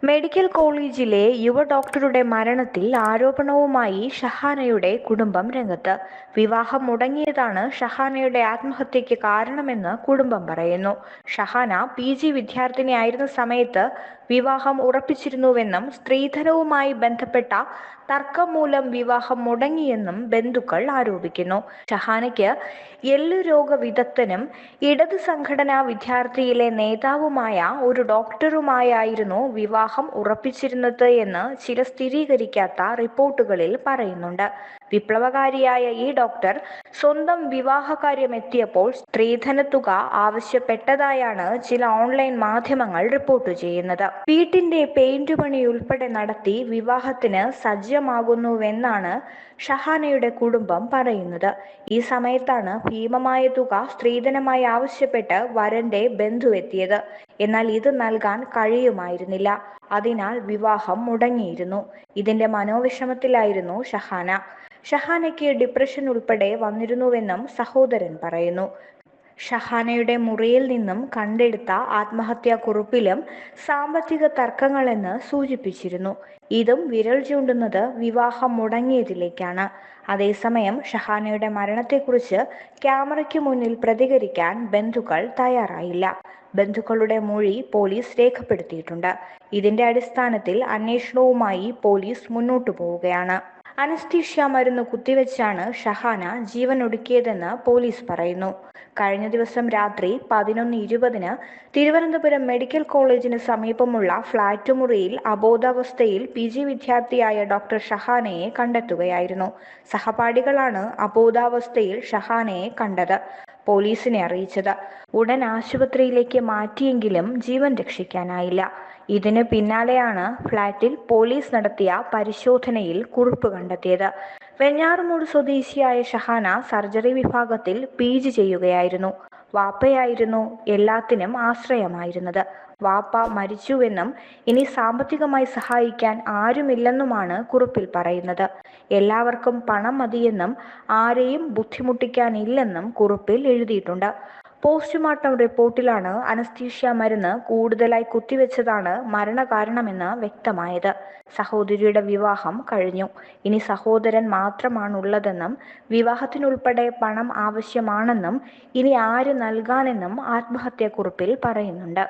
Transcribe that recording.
Medical കോളേജിലെ യുവ ഡോക്ടറുടെ മരണത്തിൽ ആരോപണവുമായി ഷഹാനയുടെ കുടുംബം രംഗത്ത്. വിവാഹം മുടങ്ങിയതാണ് ഷഹാനയുടെ ആത്മഹത്യയ്ക്ക് കാരണമെന്ന് കുടുംബം പറയുന്നു. ഷഹാന PG വിദ്യാർത്ഥിനിയായിരുന്ന സമയത്ത് വിവാഹം ഉറപ്പിച്ചിരുന്നുവെന്നും സ്ത്രീധനവുമായി ബന്ധപ്പെട്ട തർക്കം മൂലം വിവാഹം മുടങ്ങിയെന്നും ബന്ധുക്കൾ ആരോപിക്കുന്നു. ഷഹാനയ്ക്ക് എല്ലുരോഗ വിദഗ്ധനും ഇടത് സംഘടനാ വിദ്യാർത്ഥിയിലെ നേതാവുമായ ഒരു ഡോക്ടറുമായായിരുന്നു വിവാഹം ഉറപ്പിച്ചിരുന്നത് എന്ന് ചില സ്ഥിരീകരിക്കാത്ത റിപ്പോർട്ടുകളിൽ പറയുന്നുണ്ട്. വിപ്ലവകാരിയായ ഈ ഡോക്ടർ സ്വന്തം വിവാഹകാര്യം എത്തിയപ്പോൾ സ്ത്രീധനത്തുക ആവശ്യപ്പെട്ടതായാണ് ചില ഓൺലൈൻ മാധ്യമങ്ങൾ റിപ്പോർട്ട് ചെയ്യുന്നത്. വീട്ടിന്റെ പെയിന്റ് പണി ഉൾപ്പെടെ നടത്തി വിവാഹത്തിന് സജ്ജമാകുന്നുവെന്നാണ് ഷഹാനയുടെ കുടുംബം പറയുന്നത്. ഈ സമയത്താണ് ഭീമമായ തുക സ്ത്രീധനമായി ആവശ്യപ്പെട്ട് വരന്റെ ബന്ധു എത്തിയത്. എന്നാൽ ഇത് നൽകാൻ കഴിയുമായിരുന്നില്ല. അതിനാൽ വിവാഹം മുടങ്ങിയിരുന്നു. ഇതിന്റെ മനോവിഷമത്തിലായിരുന്നു ഷഹാന. ഷഹാനയ്ക്ക് ഡിപ്രഷൻ ഉൾപ്പെടെ വന്നിരുന്നുവെന്നും സഹോദരൻ പറയുന്നു. ഷഹാനയുടെ മുറിയിൽ നിന്നും കണ്ടെടുത്ത ആത്മഹത്യാക്കുറിപ്പിലും സാമ്പത്തിക തർക്കങ്ങളെന്ന് സൂചിപ്പിച്ചിരുന്നു. ഇതും വിരൽ ചൂണ്ടുന്നത് വിവാഹം മുടങ്ങിയതിലേക്കാണ്. അതേസമയം ഷഹാനയുടെ മരണത്തെക്കുറിച്ച് ക്യാമറയ്ക്ക് മുന്നിൽ പ്രതികരിക്കാൻ ബന്ധുക്കൾ തയ്യാറായില്ല. ബന്ധുക്കളുടെ മൊഴി പോലീസ് രേഖപ്പെടുത്തിയിട്ടുണ്ട്. ഇതിന്റെ അടിസ്ഥാനത്തിൽ അന്വേഷണവുമായി പോലീസ് മുന്നോട്ടു പോവുകയാണ്. അനസ്തീഷ്യ മരുന്ന് കുത്തിവെച്ചാണ് ഷഹാന ജീവനൊടുക്കിയതെന്ന് പോലീസ് പറയുന്നു. കഴിഞ്ഞ ദിവസം രാത്രി 11:20 തിരുവനന്തപുരം മെഡിക്കൽ കോളേജിന് സമീപമുള്ള ഫ്ളാറ്റ് മുറിയിൽ അബോധാവസ്ഥയിൽ PG വിദ്യാർത്ഥിയായ ഡോക്ടർ ഷഹാനയെ കണ്ടെത്തുകയായിരുന്നു. സഹപാഠികളാണ് അബോധാവസ്ഥയിൽ ഷഹാനയെ കണ്ടത് പോലീസിനെ അറിയിച്ചത്. ഉടൻ ആശുപത്രിയിലേക്ക് മാറ്റിയെങ്കിലും ജീവൻ രക്ഷിക്കാനായില്ല. ഇതിന് പിന്നാലെയാണ് ഫ്ളാറ്റിൽ പോലീസ് നടത്തിയ പരിശോധനയിൽ കുറിപ്പ് കണ്ടെത്തിയത്. വെഞ്ഞാറമൂട് സ്വദേശിയായ ഷഹാന സർജറി വിഭാഗത്തിൽ PG ചെയ്യുകയായിരുന്നു. വാപ്പയായിരുന്നു എല്ലാത്തിനും ആശ്രയമായിരുന്നത്. വാപ്പ മരിച്ചുവെന്നും ഇനി സാമ്പത്തികമായി സഹായിക്കാൻ ആരുമില്ലെന്നുമാണ് കുറിപ്പിൽ പറയുന്നത്. എല്ലാവർക്കും പണം മതിയെന്നും ആരെയും ബുദ്ധിമുട്ടിക്കാനില്ലെന്നും കുറിപ്പിൽ എഴുതിയിട്ടുണ്ട്. പോസ്റ്റ്മോർട്ടം റിപ്പോർട്ടിലാണ് അനസ്തീഷ്യ മരുന്ന് കൂടുതലായി കുത്തിവെച്ചതാണ് മരണകാരണമെന്ന് വ്യക്തമായത്. സഹോദരിയുടെ വിവാഹം കഴിഞ്ഞു. ഇനി സഹോദരൻ മാത്രമാണുള്ളതെന്നും വിവാഹത്തിനുൾപ്പെടെ പണം ആവശ്യമാണെന്നും ഇനി ആര് നൽകാനെന്നും ആത്മഹത്യാക്കുറിപ്പിൽ പറയുന്നുണ്ട്.